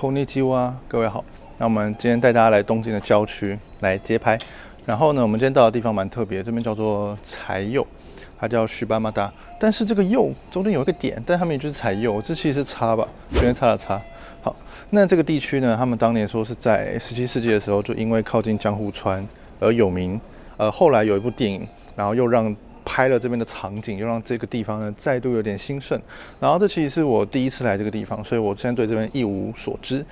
こんにちは，各位好。那我们今天带大家来东京的郊区来街拍。然后呢，我们今天到的地方蛮特别，这边叫做柴柚，它叫须巴马达。但是这个柚中间有一个点，但它们也就是柴柚，这其实是叉吧，这边叉了叉。好，那这个地区呢，他们当年说是在17世纪的时候，就因为靠近江户川而有名。后来有一部电影，然后又拍了这边的场景，又让这个地方呢再度有点兴盛。然后这其实是我第一次来这个地方，所以我现在对这边一无所知。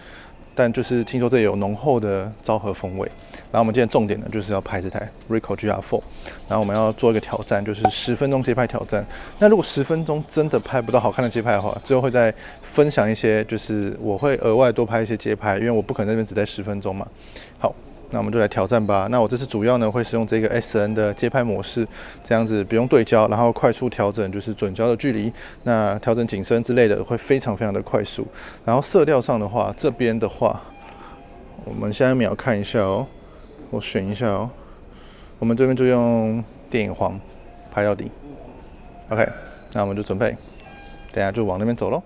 但就是听说这里有浓厚的昭和风味。然后我们今天重点呢就是要拍这台 ft.GRIV， 然后我们要做一个挑战，就是10分钟街拍挑战。那如果10分钟真的拍不到好看的街拍的话，最后会再分享一些，就是我会额外多拍一些街拍，因为我不可能那边只待10分钟嘛。好。那我们就来挑战吧。那我这次主要呢会使用这个 SN 的街拍模式，这样子不用对焦，然后快速调整就是准焦的距离，那调整景深之类的会非常的快速。然后色调上的话，这边的话，我们下一秒看一下哦，我选一下哦，我们这边就用电影黄拍到底。OK， 那我们就准备，等一下就往那边走咯。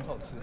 好吃。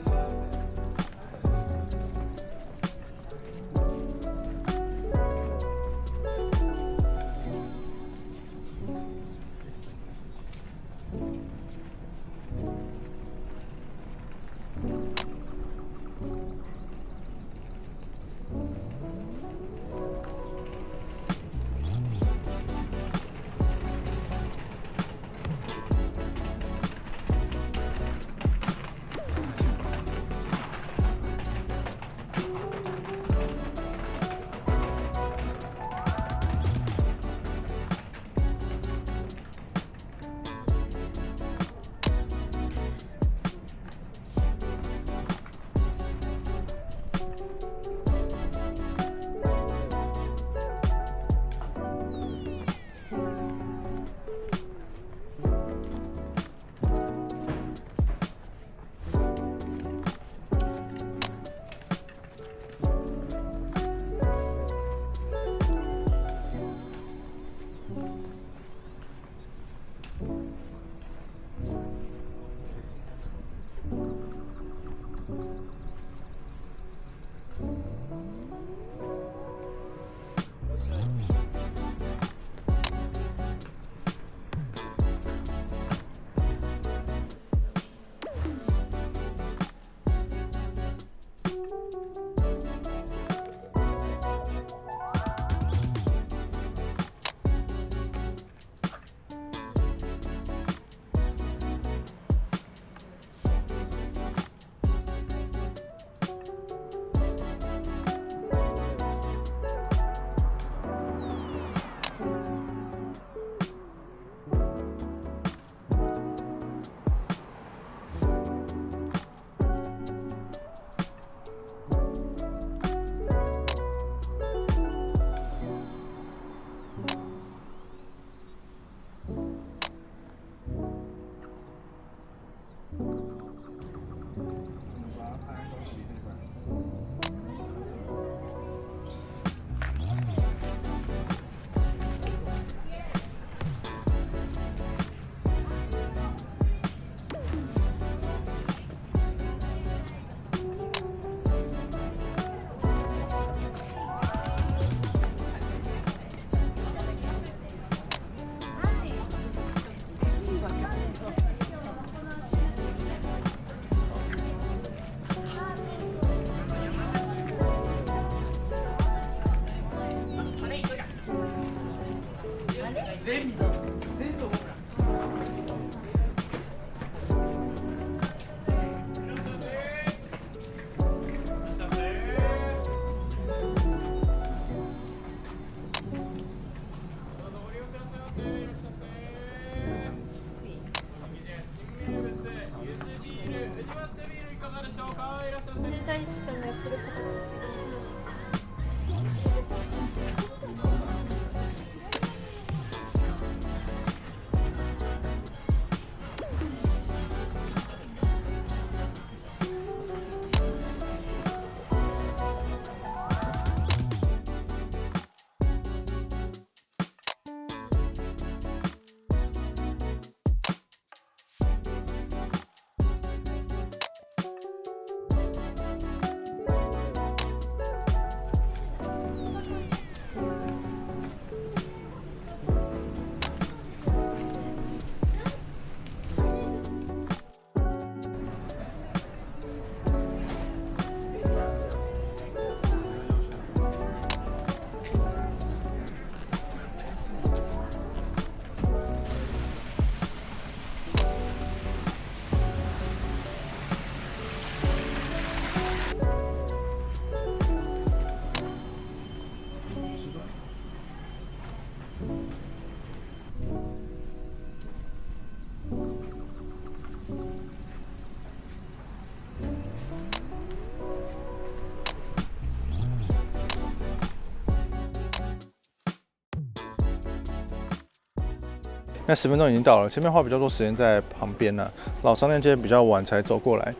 那10分钟已经到了，前面花比较多时间在旁边呢，老商店街比较晚才走过来。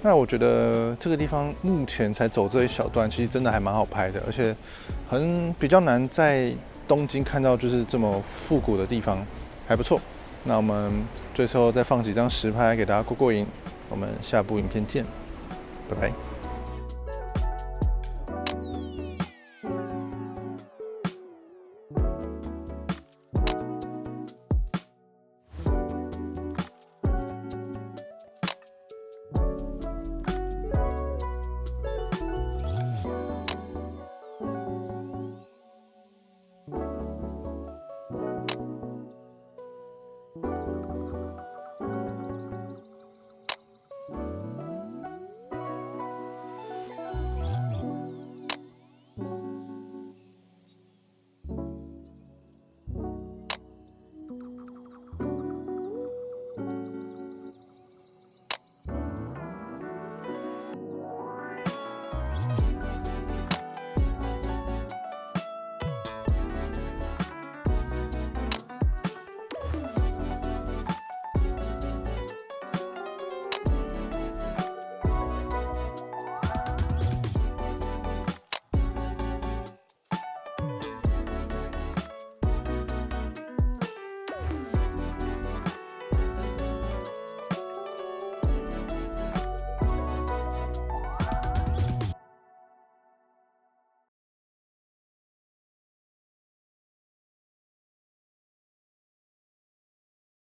那我觉得这个地方目前才走这一小段，其实真的还蛮好拍的，而且比较难在东京看到就是这么复古的地方，还不错。那我们最后再放几张实拍给大家过瘾，我们下部影片见，拜拜。